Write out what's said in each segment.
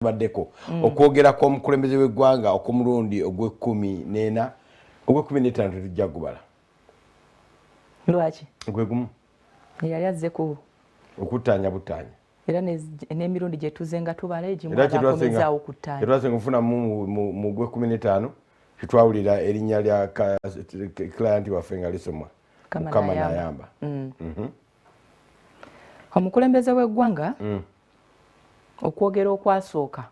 baddeko okwogera ko omukulembeze w'eggwanga okumulundi ogw'ekkumi ogw'ekkumi tujja gubala lwaki gwe gumu yali azze ku okutaanya butaanya era n'emirundi gye tuze nga tubala egimu akomezaawo okuttaanya etwasenga nfunamu mu gw'ekkumi twawulira erinnya lya client waffe nga lisomwa Mukama n'ayamba. Omukulembeze w'eggwanga okwogera okwasooka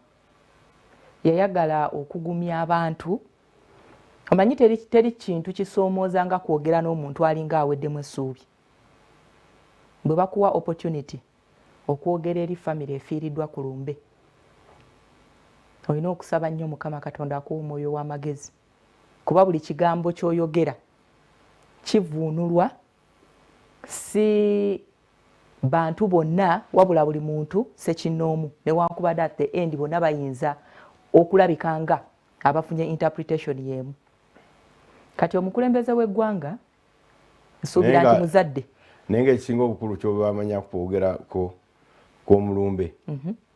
yayagala okugumya abantu. Omanyi teri kintu kisoomooza nga kwogera n'omuntu alinga aweddemu essuubi. Bwe bakuwa opportunity okwogera eri family efiiriddwa ku lumbe, olina okusaba nnyo Mukama Katonda akuwa omwoyo w'amagezi, kuba buli kigambo ky'oyogera kivuunulwa si bantu bonna wabula buli muntu sekinnoomu, newankubadde at the end bonna bayinza okulabika nga abafunye interpretation y'emu. Kati omukulembeze w'eggwanga nsuubira nti muzadde naye ng'ekisinga obukulu ky'obamanya kwogera kw'omulumbe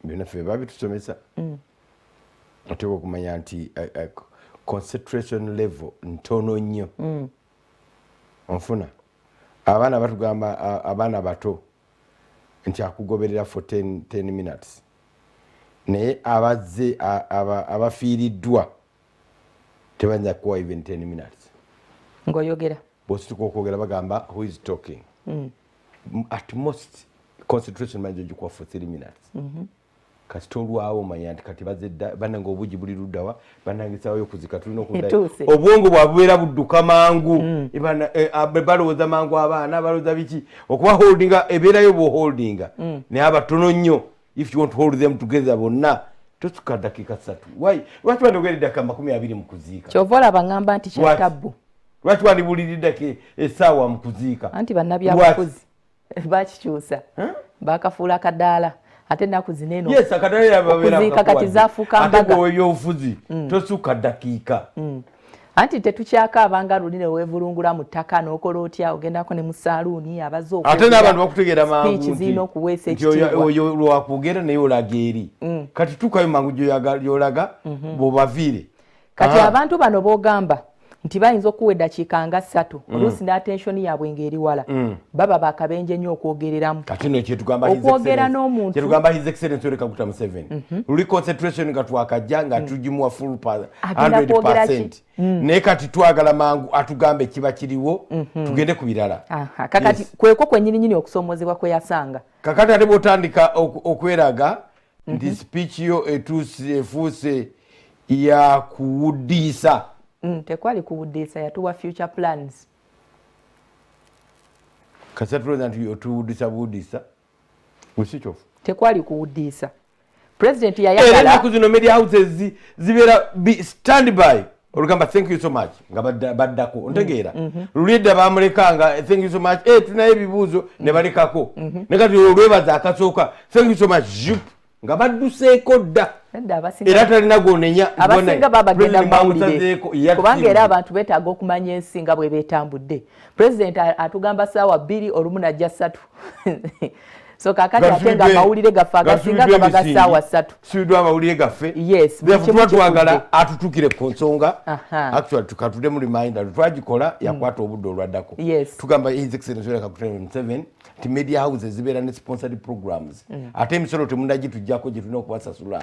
byonna ffe babitusomesa oteeka okumanya nti concentration level ntono nnyo. Onfuna abaana batugamba abaana bato nti akugoberera for 10 minutes naye abazze abafiiriddwa tebanja kuwa even 10 minutes ng'oyogera bw'osituka okwogera bagamba who is talking at most concentration manje ogikuwa for 3 minutes kati tolwawo omanya nti kati bazze bannange obugi buli luddawa bannange okuzika tulina okuddayo obwongo bwabubeera budduka mangu balowooza mangu abaana balowooza biki okuba holdinga ebeerayo bw'oholdinga naye abatono nnyo if you want to hold them together bonna tosuka dakiika 3 lwaki wandogera eddaka 20 mu kuziika kyova olaba ngamba nti kyatabbu lwaki wandibuliridde essaawa mu kuziika anti bannabyabufuzi bakikyusa bakafuula kadaala ate ennaku zineno yes okuziika kati zaafuuka mbaga ate bw'ebyobufuzi tosuka dakiika anti tetukyakaaba nga luli ne weevulungula mu ttaka n'okola otya ogendako ne mu saaluuni abaze ate n'abantu bakutegeera mangu zirina okuweesa ekitiibwa oyo lwakwogera naye olaga eri kati tukayo mangu gy'olaga bw'obaviire kati abantu bano boogamba nti bayinza okuwa eddakiika nga 3 oluusi n'attention yaabwe ng'eri wala baba bakabenje nnyo okwogereramu kati no kyetugamba okwogera n'omuntu kyetugamba his excellence Yoweri Kaguta Museveni luli concentration nga twakajja nga tugimuwa full 100% naye kati twagala mangu atugambe kiba kiriwo tugende ku birala kakati kweko kwennyininyini okusoomoozebwa kwe yasanga kakati ate bw'otandika okweraga nti speech yo efuuse ya kuwuddiisa tekwali kuwuddiisa yatuwa future plans kasatuloza nti otuwuddisa buwuddisa wesichofu tekwali kuwuddiisa president yayagala ennaku zino media houses zibeera stand by olugamba thank you so much nga baddako ontegeera luli edda bamulekanga thank you so much tunayo ebibuuzo ne balekako ne kati olwebaza akasooka thank you so much jup nga badduseeko dda era talina gonenya abasinga babagenda mawulire kubanga era abantu beetaaga okumanya ensi nga bwe beetambudde president atugamba saawa 2 olumu najja 3 so kakati ate nga amawulire gaffe agasinga gaba ga saawa 3 sibiddwa amawulire gaffe yes tuba twagala atutukire ku nsonga actually tukatudde mu reminder twagikola yakwata obudde olwaddako tugamba his excellence Yoweri Kaguta Museveni nti media houses zibeera ne sponsored programs ate emisolo temunagitujjako gye tulina okubasasula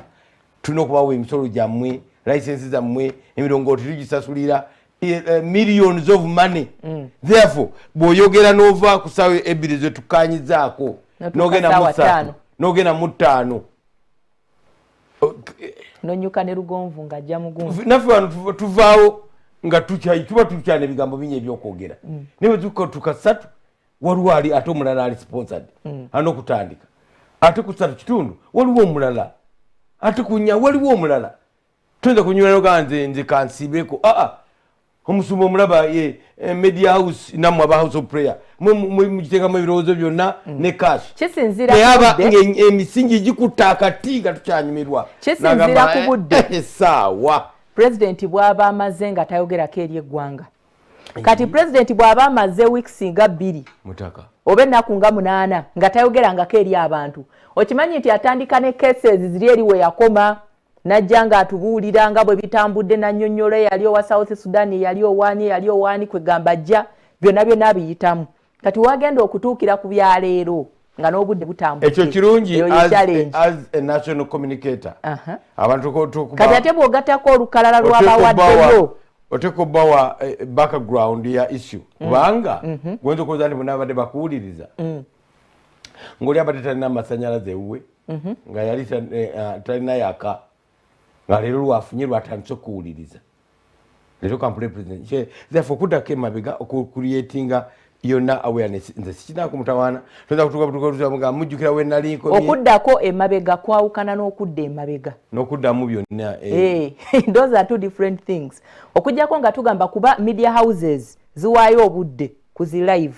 tulina okubawa emisolo gyammwe license zammwe emirongooti tugisasulira millions of money therefore bw'oyogera n'ova ku ssaawa 2 zetukanyizaako n'ogenda mu 3 n'ogenda mu 5 nonyuka ne lugonvu ng'ajja mugunvu naffe wano tuvaawo nga tuba tukyana ebigambo bingi ebyokwogera naye tuka 3 waliwo ali ate omulala ali sponsored alina okutandika ate ku 3 kitundu waliwo omulala ate ku 4 waliwo omulala tuyinza kunyula nogaa nze kansiibeko omusumba omulaba media house nammwe aba house of prayer mugiteekamu ebirowoozo byonna ne cash aba emisingi gikutta akati nga tukyanyumirwa kisinzira ku budde essaawa president bw'aba amaze nga tayogerako eri eggwanga kati president bw'aba amaze weeks nga 2 oba ennaku nga 8 nga tayogerangako eri abantu. Okimanyi nti atandika ne cases ziri eri we yakoma najja nga atubuulira nga bwe bitambudde nannyonnyola yali owa South Sudan yali owaani kwegamba ajja byonna biyitamu. Kati wagenda okutuukira ku byaleero nga n'obudde butambudde. Ekyo kirungi as a national communicator. Abantu kati ate bw'ogattako olukalala lw'abawaddeyo otekobawa background ya issue kubanga gwenza okuza nti bonna abadde bakuwuliriza ng'oli abadde talina amasanyalaze ewuwe nga yali talina yaka nga leero lwafunye lwatandise okuwuliriza leero kampule president therefore okuddako emabega okucreatinga yonna awareness nze sikinaako mutawaana toza kutuka mujjukira we nalinko okuddako emabega kwawukana n'okudda emabega n'okuddamu byonna those are two different things. Okujjako nga tugamba kuba media houses ziwaayo obudde ku zi live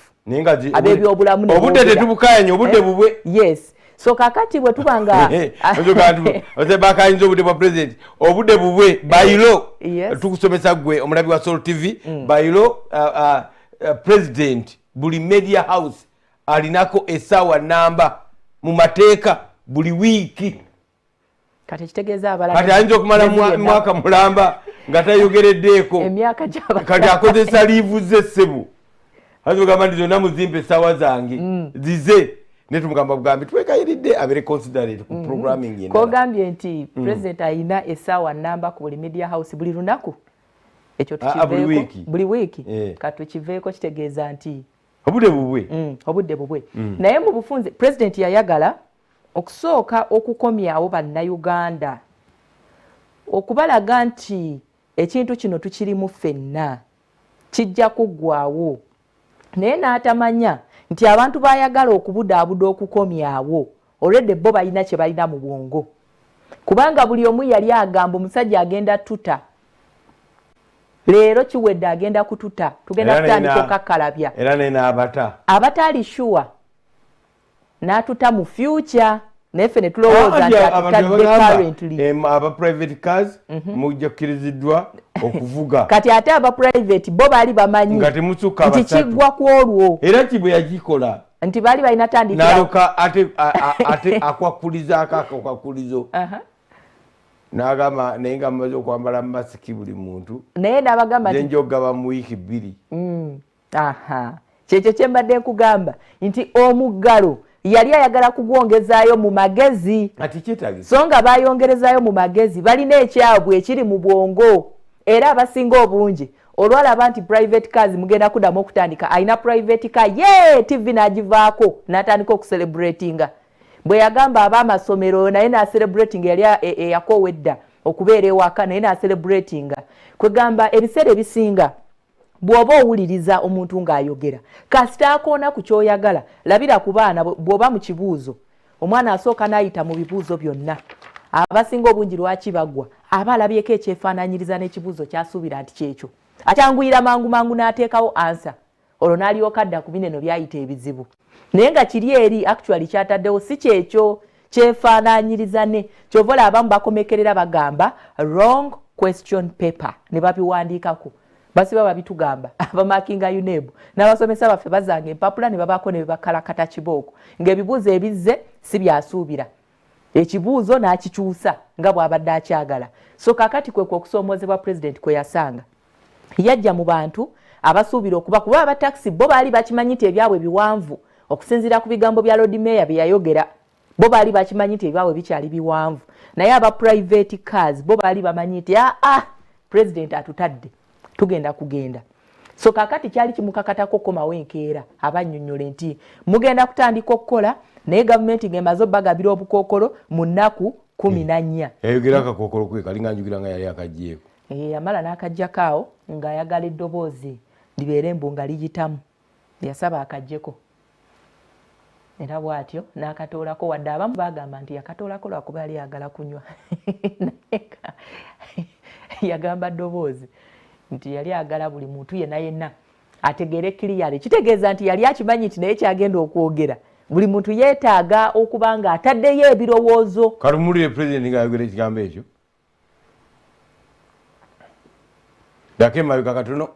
ab'ebyobulamu obudde tetubukayanya obudde bubwe. Yes, so kakati bwe tubanga bakayinza obudde bwa president obudde bubwe bayiro tukusomesa gwe omulabi wa Soul TV bayiro president buli media house alinako essaawa namba mu mateeka buli wiiki. Kati kitegeeza abalala kati ayinza okumala mwaka mulamba nga tayogereddeeko emyaka gy'abakala kati akozesa liivu ze ssebo azogamba nti zonna muzimpa essaawa zange zize ne tumugamba bugambi twekayiridde abere considerate ku programming yenna kogambye nti president ayina essaawa namba ku buli media house buli lunaku. Ekyo tukiveeko buli wiiki kati tukiveeko kitegeeza nti obudde bubwe naye mu bufunze president yayagala okusooka okukomyawo bannayuganda okubalaga nti ekintu kino tukirimu ffenna kijja kuggwaawo naye n'atamanya nti abantu bayagala okubudaabuda okukomyawo olwedde bo balina kye balina mu bwongo kubanga buli omu yali agamba omusajja agenda tuta leero kiwedde agenda kututa tugenda kutandika okukakkalabya era nena abataali sure n'atuta mu future naye ffe ne tulowooza nti atutadde currently aba private cars mujja kukkiriziddwa okuvuga kati ate aba private bo baali bamanyi nti kiggwa ku olwo era kibwe yagikola nti baali balina tandikira n'aloka ate akwakulizaako akakwakulizo n'agamba naye nga mumaze okwambala masiki buli muntu naye n'abagamba nti njogaba mu wiiki 2 kyekyo kye mbadde nkugamba nti omuggalo yali ayagala kugwongezaayo mu magezi ati kyetaagisa so nga bayongerezaayo mu magezi balina ekyabwe ekiri mu bwongo era abasinga obungi olwalaba nti private cars mugenda kuddamu okutandika alina private car TV n'agivaako n'atandika okucelebratinga bwe yagamba ab'amasomero naye n'acelebratinga yali eyakoowa edda okubeera ewaka naye n'acelebratinga kwegamba ebiseera ebisinga bw'oba owuliriza omuntu ng'ayogera kasita akoona ku ky'oyagala labira ku baana bw'oba mu kibuuzo omwana asooka n'ayita mu bibuuzo byonna abasinga obungi lwaki baggwa aba alabyeko ekyefaananyiriza n'ekibuuzo kyasuubira nti kyekyo akyanguyira mangu n'ateekawo ansa olwo n'alyoka adda ku bineno byayita ebizibu naye nga kiri eri actually kyataddewo si kyekyo kyefaananyiriza ne kyova abamu bakomekerera bagamba wrong question paper ne babiwandiikako basiba babitugamba abamakinga UNEB n'abasomesa baffe bazanga empapula ne babaako ne bakalakata kibooko ng'ebibuuzo ebizze si byasuubira ekibuuzo n'akikyusa nga bw'abadde akyagala so kakati kwe okusoomozebwa president kwe yasanga yajja mu bantu abasuubira kuba abataxi bo baali bakimanyi nti ebyabwe biwanvu okusinziira ku bigambo bya Lord Mayor bye yayogera bo baali bakimanyi nti ebyabwe bikyali biwanvu naye aba private cars bo baali bamanyi nti president atutadde tugenda kugenda so kakati kyali kimukakatako komawo enkeera abannyonnyole nti mugenda kutandika okukola naye gavumenti ng'emaze obbagabira obukookolo mu nnaku 14 yayogera akakookolo kwe kalinga njugira nga yali akaggyeko yamala n'akaggyako awo ng'ayagala eddoboozi libeere embu nga liyitamu yasaba akaggyeko era bw'atyo n'akatoolako wadde abamu bagamba nti yakatoolako lwakuba yali yagala kunywa yagamba ddoboozi nti yali agala buli muntu yenna ategeere kiriyale kitegeeza nti yali akimanyi nti naye kyagenda okwogera buli muntu yeetaaga okuba nga ataddeyo ebirowoozo kalumulire president nga ayogera ekigambo ekyo dako emabega katono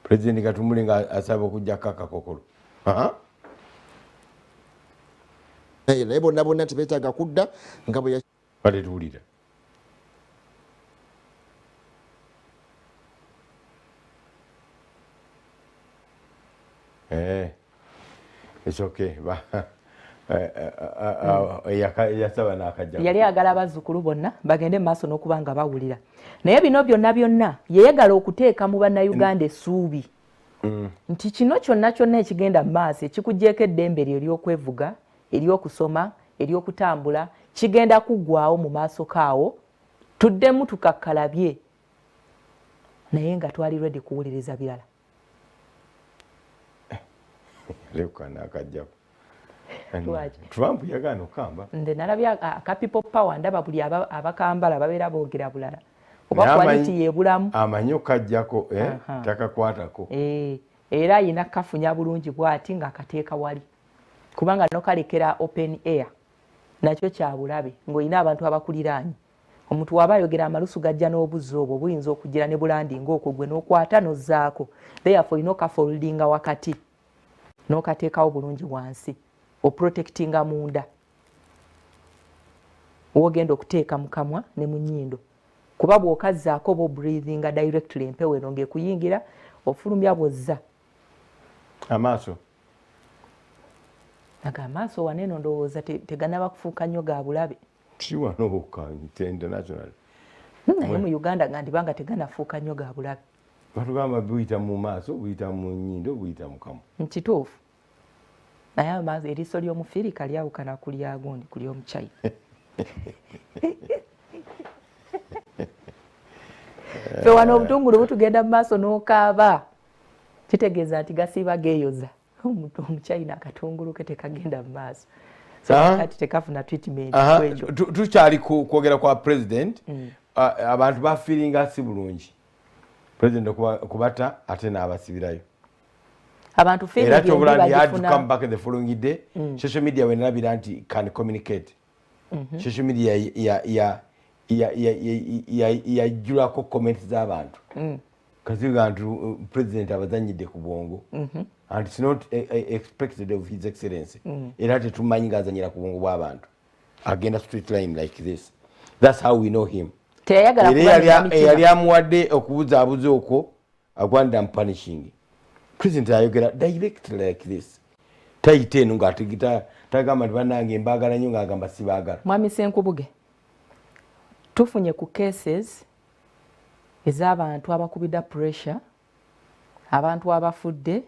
president katumuli nga asaba okugjako akakokolo naye bonna bonna tebetaaga kudda nga bwe baletuwulira it's okay yasaba n'akajja yali agala abazzukulu bonna bagende maaso n'okuba nga bawulira naye bino byonna yeyagala okuteeka mu bannayuganda essuubi nti kino kyonna ekigenda mu maaso ekikugyeko eddembe lyo ery'okwevuga ery'okusoma ery'okutambula kigenda kuggwaawo mu maaso kaawo tuddemu tukakkalabye naye nga twali ready kuwuliriza birala lekana akajjako Trump yagaana okukamba nze nalabye aka people power ndaba buli abakambala babeera boogera bulala oba quality yebulamu amanyi okajjako takakwatako era ayina kafunya bulungi bwati nga akateeka wali kubanga nokalekera open air nakyo kyabulabe ng'olina abantu abakuliraanye omuntu waba ayogera amalusu gajja n'obuzzi obwo buyinza okugira ne bulandi ng'okwo gwe n'okwata n'ozzaako therefore olina okafoldinga wakati n'okateekawo bulungi wansi oprotectinga munda wogenda okuteeka mu kamwa ne mu nnyindo kuba bw'okazzaako oba breathinga directly empewo eno ng'ekuyingira ofulumya bwozza amaaso naga amaaso waneeno ndowooza teganaba kufuuka nnyo ga bulabe kiwanoka international naye mu uganda nga ndibanga teganafuuka nnyo ga bulabe batugamba buyita mu maaso buyita mu nnyindo buyita mu kamwa nkituufu naye amaaso eriiso ly'omufirika lyawukana ku lyagundi ku ly'omuchina fe wano obutungulu butugenda mu maaso n'okaaba kitegeeza nti gasiiba geeyoza omuchina akatungulu ke tekagenda mu maaso kati tekafuna treatment kwekyo tukyali kwogera kwa president abantu bafiiringa si bulungi president okubata ate n'abasibirayo abantu era kyobulani had to come back the following day social media wenalabira nti can communicate social media yajjulako comment z'abantu kaziga nti president abazanyidde ku bwongo and it's not expected of his excellency era tetumanyi ng'azanyira ku bwongo bw'abantu agenda straight line like this. That's how we know him. Yali amuwadde okubuzaabuza okwo agwanira mu punishing. President ayogera direct like this. Tayite eno ng'ategeta tagama bannange mbaagala nnyo ng'agamba sibaagala. Mwami Ssenkubuge, tufunye ku cases ez'abantu abakubidda pressure, abantu abafudde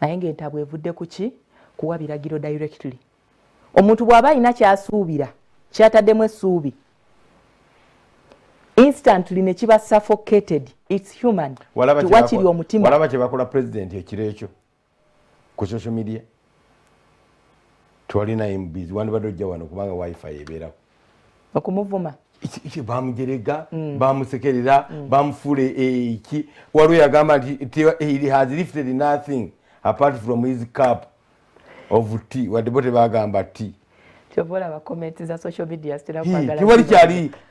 naye ng'entabwe evudde ku ki? Kuwa biragiro directly. Omuntu bw'aba alina kyasuubira kyataddemu essuubi instantly ne kiba suffocated. It's human. Tuwakiri omutima. Walaba kye bakola president ekiro ekyo ku social media. Twalina MBs wandibadde ojja wano kubanga wifi ebeerawo. Okumuvuma. Bamujerega, bamusekerera, bamufuula iki. Waliwo yagamba nti he has lifted nothing apart from his cup of tea. Wadde bagamba tea. Chobola ba comment za social media stera kwagala. Kiwali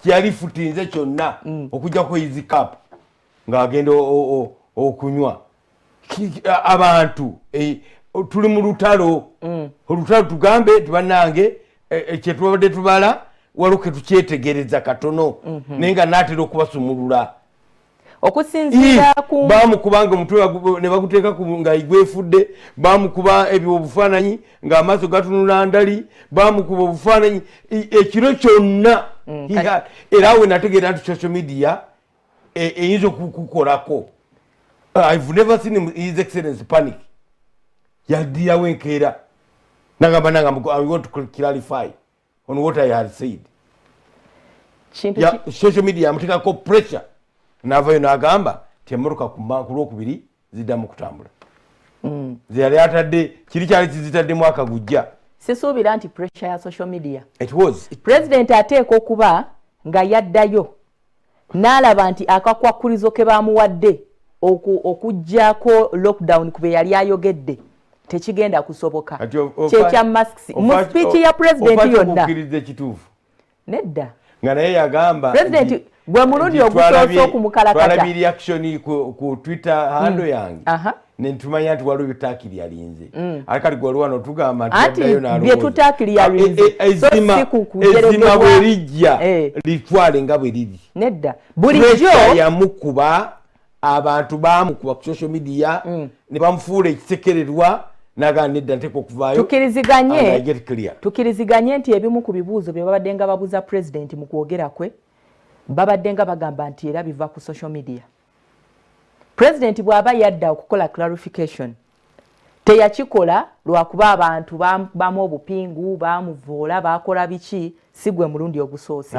kyali futinze kyonna okujja ko his cup ng'agenda okunywa. Abantu tuli mu lutalo. Olutalo tugambe tubannange kyetubadde tubala waluke tukyetegereza katono nenga natera okubasumulula okusinzira ku bamukubanga omutwe ne bakuteeka nga igwefudde bamukuba ebyo obufaananyi ng'amaaso gatunula ndali bamukuba obufaananyi ekiro kyonna era we nategeera nti social media eyinza okukukolako. I've never seen his excellency panic. Yadirawo enkeera nagamba I want to clarify on what I had said. Social media amuteekako pressure n'avayo n'agamba temmotoka ku Lwokubiri ziddamu kutambula. Zeyali atadde kiri kyali kizitaddemu akagujja. Sisuubira nti pressure ya social media. It was. President ateeka okuba nga yaddayo n'alaba nti akakwakkulizo ke baamuwadde okuggyako lockdown kube yali ayogedde tekigenda kusoboka. Kyekya masks mu speech ya president yonna. Okukiriza ekituufu. Nedda. nga naye yagamba president gwe mulundi ogusoose okumukalakata twalabye reaction ku Twitter handle yange nentumanya nti waliwo byetaakiri yalinze akali gwe waliwo tugamba nti bye tutaakiri yalinze ezima bwe lijja litwale nga bwe liri nedda bulijjo yamukuba abantu bamukuba ku social media ne bamufuula ekisekererwa naga nedda nteko okuvaayo tukiriziganye nti ebimu ku bibuuzo bye babadde nga babuuza president mu kwogera kwe babadde nga bagamba nti era biva ku social media. President bw'aba yadda okukola clarification teyakikola lwakuba abantu bamu obupingu bamuvoola bakola biki sigwe mulundi ogusoose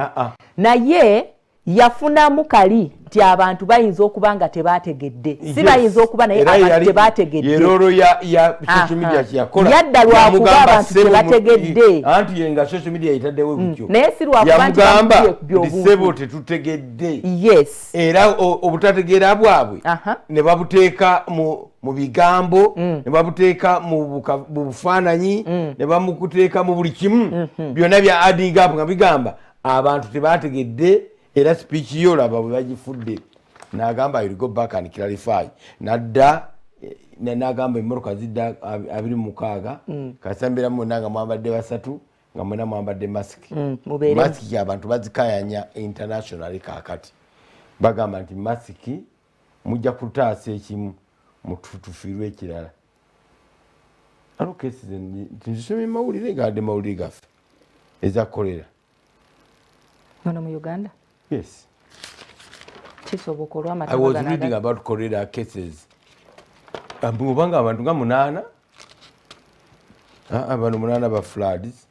naye yafunamu kali nti abantu bayinza okuba nga tebategedde si bayinza okuba naye abantu tebategedde yeroro ya social media yakola yadda lwakuba abantu tebategedde anti yenga social media itaddewo gutyo naye si lwakuba nti sebo tetutegedde yes era obutategeera bwabwe ne babuteeka mu bigambo ne babuteeka mu bufaananyi ne bamukuteeka mu buli kimu byonna bya adding up nga bigamba abantu tebategedde era speech yo laba bwe bagifudde n'agamba you go back and clarify nadda n'agamba emmoroka zidda 26 kasambira mwena nga mwambadde basatu nga mwena mwambadde masiki masiki abantu bazikayanya internationally kakati bagamba nti masiki mujja kutaasa ekimu mutufiirwe ekirala alokesi nzisomye mawulire gadde mawulire gaffe eza kolera ono mu Uganda. Yes. I was reading about cholera cases. Mbanga abantu nga 8. Abantu 8 ba floods.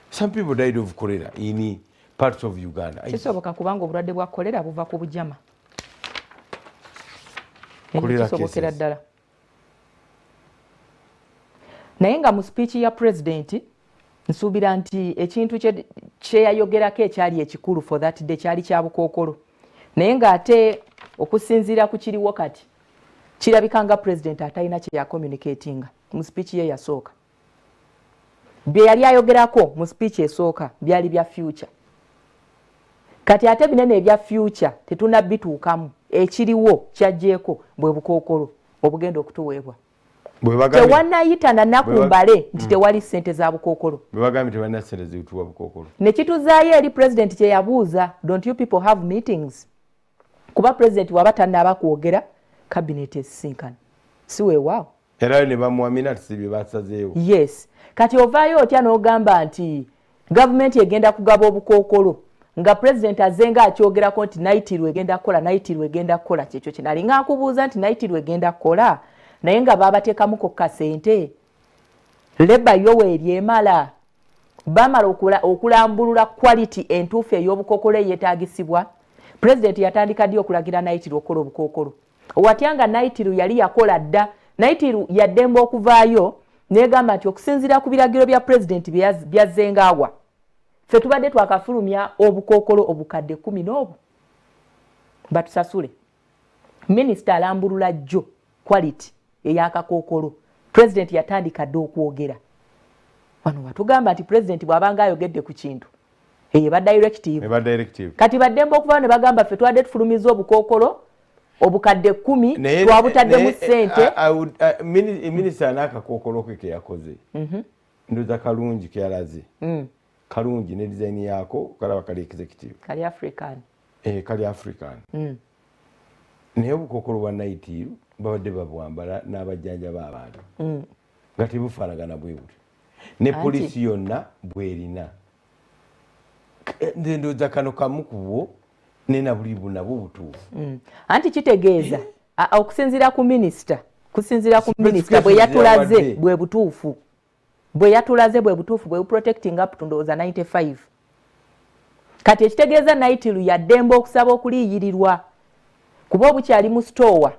Some people died of cholera in parts of Uganda. Kisoboka kubanga obulwadde bwa cholera buva ku bujama. Kisobokera ddala. Naye nga mu speech ya president nsuubira nti ekintu kye yayogerako ekyali ekikulu for that day kyali kya bukookolo naye ng'ate okusinziira ku kiriwo kati kirabika nga president atalina kye yakommunicatinga mu speech ye yasooka bye yali ayogerako mu speech esooka byali bya future kati ate binene ebya future tetunnabituukamu ekiriwo kyajjeeko bwe bukookolo obugenda okutuweebwa tewanayita nanakumbale nti tewali ssente za bukookolo ne kituzaayo eri president kye yabuuza don't you people have meetings kuba president waba tannaba kwogera cabinet esisinkana si weewaawo era ne bamuwamina tisibye basazeewo yes kati ovaayo otya n'ogamba nti gavumenti egenda kugaba obukookolo nga president azenga akyogerako nti nayitirwe egenda kukola nayitirwe egenda kukola kyekyo kinalinga akubuuza nti nayitirwe egenda kukola naye nga babateekamu kokka ssente leba yowe eryemala bamala okulambulula quality entuufu ey'obukookolo eyeetaagisibwa president yatandika ddi okulagira nayitirwe okukola obukookolo owatya nga nayitirwe yali yakola dda nayitirwe yaddemba okuvaayo negamba nti okusinziira ku biragiro bya president byazengaawa ffe tubadde twakafulumya obukookolo obukadde 10 n'obwo batusasule minisita alambulula jjo quality eyakakookolo president yatandika dde okwogera wano watugamba nti president bw'abanga ayogedde ku kintu eba directive kati baddemba okuvayo ne bagamba ffe twadde tufulumiza obukookolo obukadde 10 twabutaddemu ssente minisita n'akakookolo ke keyakoze ndoza kalungi keyalaze kalungi ne design yaako kalaba kali executive kali african naye obukookolo bwa nayitirwe babadde babwambala n'abajjanja b'abantu nga tebufaanagana bwe buti ne poliisi yonna bwerina nze ndowooza kano kamu ku bwo nena buli bunabwo butuufu anti kitegeeza okusinziira ku minisita bwe yatulaze bwe butuufu bwe buprotecting up to ndowooza 95 kati ekitegeeza nayitirwe yaddemba okusaba okuliyirirwa kuba obukyali mu stowa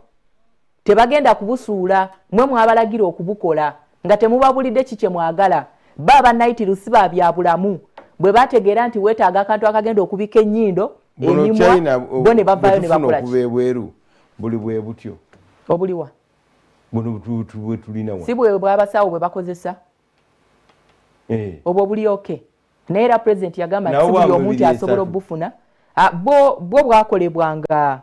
tebagenda kubusuula mwe mwabalagira okubukola nga temubabulidde kikye mwagala baba nayitirwe si babyabulamu bwe bategeera nti weetaaga akantu akagenda okubika ennyindo emimwa bo ne bavaayo ne bakola ebweru buli bwe butyo obuliwa buno bwe tulina si bwe bw'abasawo bwe bakozesa obwo buli oke naye era president yagamba nti buli omuntu asobola obufuna bwo bwakolebwanga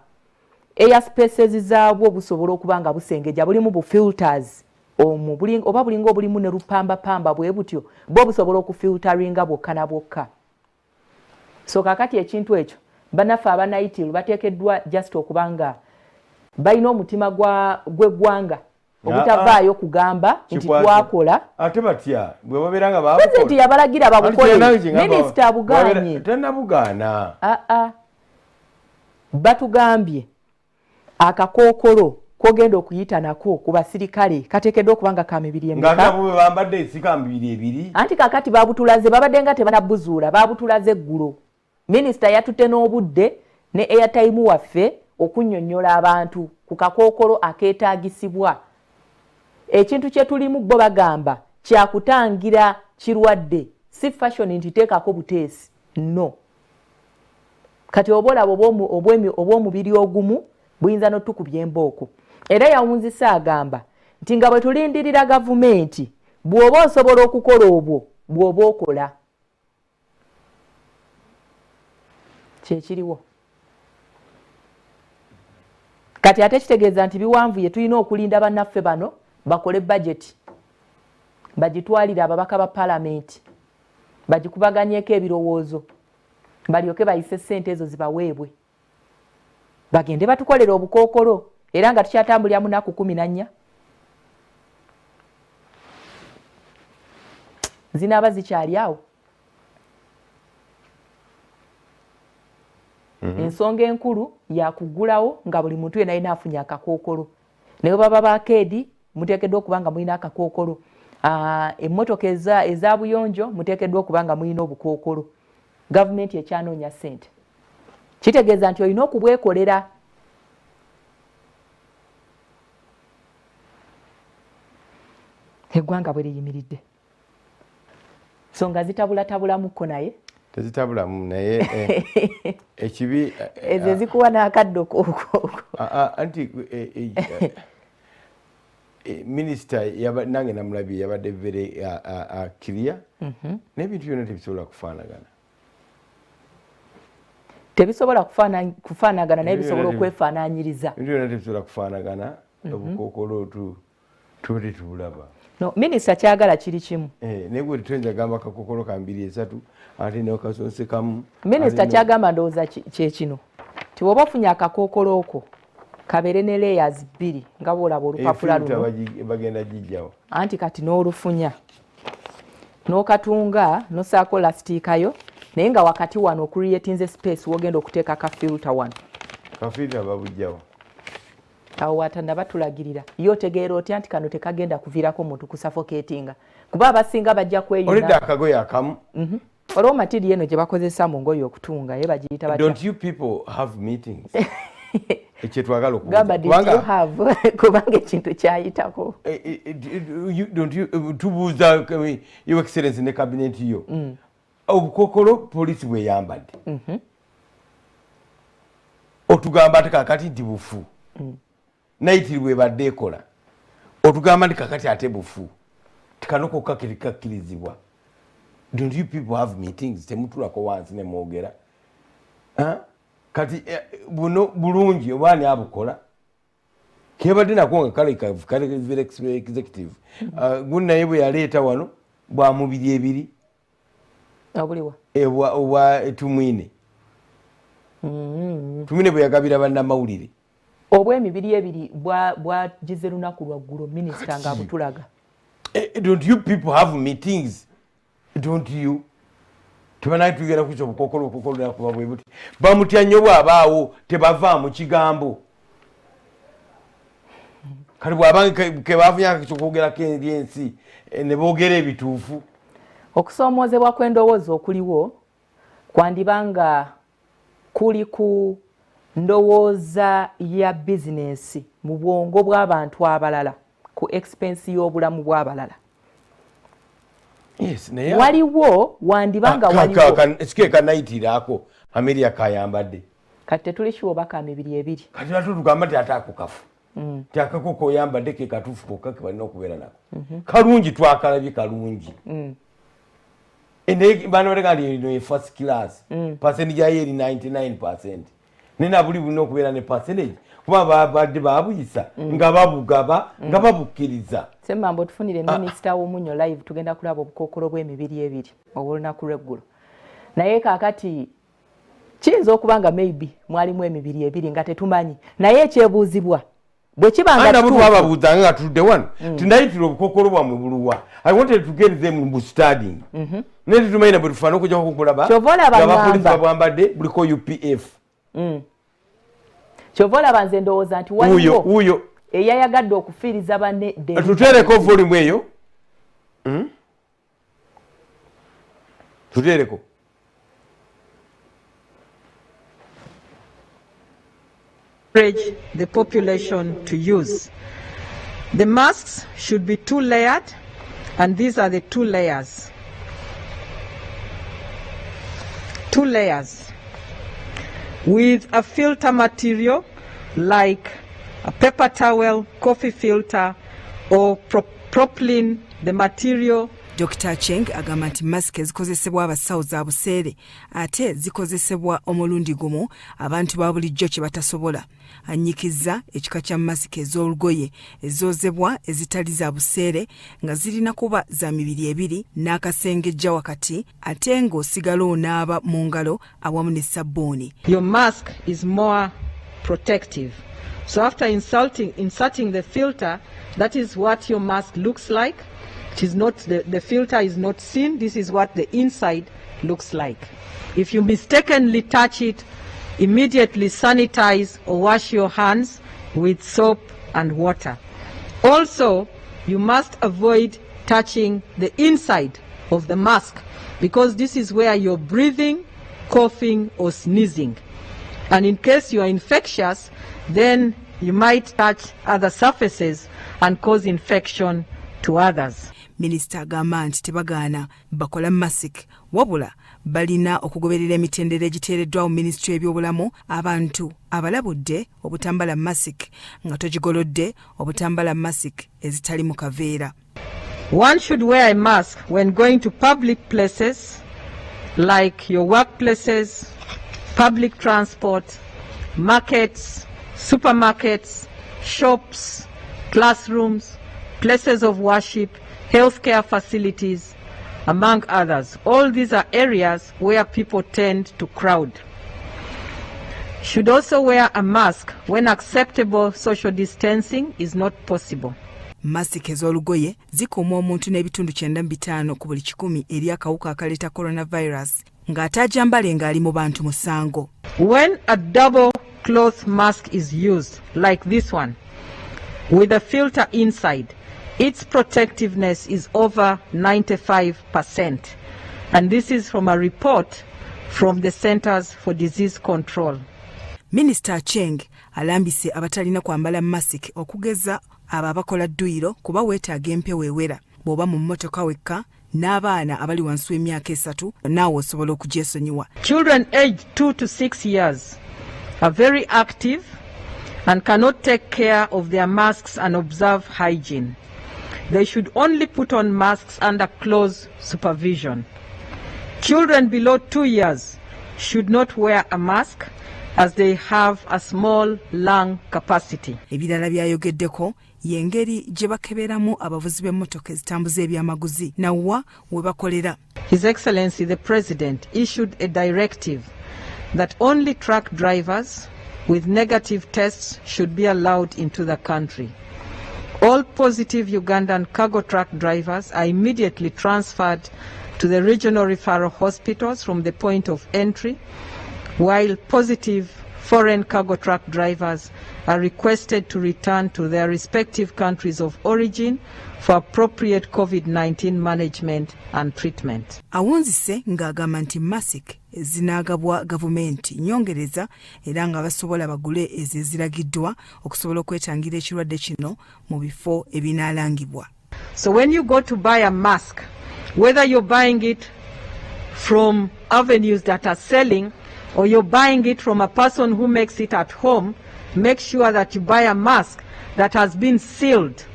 airspaces zaabwo busobola okuba nga busengeja bulimu bu filters oba bulinga obulimu ne lupambapamba bwe butyo bwo busobola okufilteringa bwokka na bwokka. So kakati ekintu ekyo bannaffe abanayitirwe bateekeddwa just okuba nga balina omutima gw'eggwanga obutavaayo kugamba nti twakola ate batya bwe babeera nga pulezidenti yabalagira babukole minisita abuganye tennabugaana batugambye akakookolo kogenda okuyita nako ku basirikale kateekeddwa okuba nga ka mibiri emeka nga bwe bambadde esika mibiri ebiri anti kakati babutulaze babadde nga tebanabuzuula babutulaze eggulo. Minisita yatutte n'obudde ne airtime waffe okunnyonnyola abantu ku kakookolo akeetaagisibwa. Ekintu kye tulimu bo bagamba kyakutangira kirwadde si fashion nti teekako buteesi no. Kati oba olaba obw'omubiri ogumu buyinza n'otukubya embooko. Era yawunzisa agamba nti nga bwe tulindirira gavumenti bw'oba osobola okukola obwo bw'oba okola kyekiriwo. Kati ate kitegeeza nti biwanvuye tulina okulinda bannaffe bano bakole budget bagitwalire ababaka ba palamenti bagikubaganyeeko ebirowoozo balyoke bayise ssente ezo zibaweebwe bagende batukolera obukookolo era nga tukyatambulira mu nnaku 14 zinaaba zikyali awo. Ensonga enkulu yakuggulawo nga buli muntu yenna alina afunye akakookolo naye baba bakeedi muteekeddwa okuba nga mulina akakookolo. Emmotoka eza buyonjo muteekeddwa okuba nga mulina obukookolo. Gavumenti ekyanoonya ssente kitegeeza nti olina okubwekolera. Eggwanga bwe liyimiridde so nga zitabulatabulamuko naye tezitabulamu naye ekibi ezo ezikuwa n'akaddo kooko anti minisita nange namulabye yabadde very clear n'ebintu byonna tebisobola kufaanagana naye bisobola okwefaanaanyiriza. Ebintu byonna tebisobola kufaanagana obukookolo tube tubulaba. No, minisita kyagala kiri kimu. Naye bwe tuyinza gamba akakookolo ka 2-3 ate n'okasonse kamu. Minisita kyagamba ndowooza kyekino nti bw'oba ofunye akakookolo oko kabeere ne layers 2 nga bw'olaba olupapula luno bagenda gijjawo anti kati n'olufunya n'okatunga n'osaako lasitiikayo naye nga wakati wano okureatinze space wogenda okuteeka ka filter wano. Ka filter babujjawo awo watanda batulagirira yo otegeera otya nti kano tekagenda kuviirako muntu kusuffocatinga kuba abasinga bajja kweyuna olidde akagoye akamu olwo matiri eno gye bakozesa mu ngoye okutunga ye bagiyita batya. Don't you people have meetings? Ekyo twagala gamba did you have kubanga ekintu kyayitako tubuuza your excellency ne cabinet yo obukookolo poliisi bweyambadde otugamba ate kakati nti bufu nayitiri bwebadde ekola otugamba nti kakati ate bufu tikanokokka kakkirizibwa. Don't you people have meetings? Temutulako wansi ne mwogera kati buno bulungi obaani abukola kebadde nako nga kale very executive gundi naye bwe yaleeta wano bwa mubiri ebiri obwa tumwine tumwine bwe yagabira bannamawulire obw'emibiri ebiri bwagize lunaku lwaggulu minisita ng'abutulaga. Don't you people have meetings? Don't you? Tubanaye tugenda ku kyo bukookolo nakuba bwe buti bamutya nnyo bw'abaawo tebava mu kigambo kati bw'abange ke bavunyanga kyokwogerako eri ensi ne boogera ebituufu. Okusoomoozebwa kw'endowooza okuliwo kwandibanga kuli ku ndowooza ya bizinesi mu bwongo bw'abantu abalala ku expense y'obulamu bw'abalala. Yes, naye waliwo wandibanga waliwo sikeka nayitiraako Ameria kayambadde kati tetuli kiwoba ka mibiri ebiri kati natu tugamba ti ate ako kafu ti akako koyambadde ke katuufu kokka ke balina okubeera nako kalungi twakalabye kalungi ene bano regali no first class percentage ya eri 99%. Nina buli buno okubeera ne percentage kuba babadde babuyisa nga babugaba nga babukiriza. Semmambo tufunire minister w'omunyo live tugenda kulaba obukokolo bw'emibiri ebiri obulunaku lw'eggulo. Naye kaakati kiyinza okuba nga maybe mwalimu emibiri ebiri nga tetumanyi naye ekyebuuzibwa bwe kibanga tubabuuza nga tudde wano tindayitira obukokolo bwamwe buluwa. I wanted to get them in studying. Neti tumanyi na bwe tufaana okujja kukulaba abapolisi babwambadde buliko UPF. Kyova olaba nze ndowooza nti waliwo eyayagadde okufiiriza banne tuteereko volume eyo tuteereko the population to use. The masks should be 2 layered, and these are the 2 layers. 2 layers with a filter material like a paper towel, coffee filter, or propylene, the material. Dr. Acheng agamba nti masiki ezikozesebwa abasawo za buseere ate zikozesebwa omulundi gumu abantu ba bulijjo kye batasobola. Anyikiza ekika kya masiki ez'olugoye ezoozebwa ezitali za buseere nga zirina kuba za mibiri ebiri n'akasengejja wakati ate ng'osigala onaaba mu ngalo awamu ne sabbuuni. Your mask is more protective. So after inserting the filter, that is what your mask looks like. It is not, the filter is not seen. This is what the inside looks like. If you mistakenly touch it, immediately sanitize or wash your hands with soap and water. Also, you must avoid touching the inside of the mask because this is where you're breathing, coughing or sneezing. And in case you are infectious, then you might touch other surfaces and cause infection to others. Minisita agamba nti tebagaana bakola masiki wabula balina okugoberera emitendera egiteereddwawo minisitule y'ebyobulamu abantu abalabudde obutambala masiki nga togigolodde obutambala masiki ezitali mu kaveera. One should wear a mask when going to public places like your workplaces, public transport, markets, supermarkets, shops, classrooms, places of worship, healthcare facilities, among others. All these are areas where people tend to crowd. Should also wear a mask when acceptable social distancing is not possible. Masiki ez'olugoye zikuuma omuntu n'ebitundu 95 ku buli 100 eri akawuka akaleeta coronavirus ng'atagyambale ng'ali mu bantu musango. When a double cloth mask is used, like this one, with a filter inside, its protectiveness is over 95%. And this is from a report from the Centers for Disease Control. Minister Acheng alambise abatalina kwambala masiki okugeza abo abakola dduyiro kuba weetaaga empewo ewera bw'oba mu mmotoka wekka n'abaana abali wansi w'emyaka 3 naawe osobola okugyesonyiwa. Children aged 2 to 6 years are very active and cannot take care of their masks and observe hygiene. They should only put on masks under close supervision. Children below 2 years should not wear a mask as they have a small lung capacity. Ebirala byayogeddeko yengeri gye bakeberamu abavuzi b'emmotoka ezitambuza ebyamaguzi nawa we bakolera. His Excellency the President issued a directive that only truck drivers with negative tests should be allowed into the country. All positive Ugandan cargo truck drivers are immediately transferred to the regional referral hospitals from the point of entry, while positive foreign cargo truck drivers are requested to return to their respective countries of origin for appropriate COVID-19 management and treatment. Awunzise ng'agamba nti masiki zinaagabwa gavumenti nyongereza era nga basobola bagule ezo eziragiddwa okusobola okwetangira ekirwadde kino mu bifo ebinaalangibwa. So when you go to buy a mask, whether you're buying it from avenues that are selling or you're buying it from a person who makes it at home, make sure that you buy a mask that has been sealed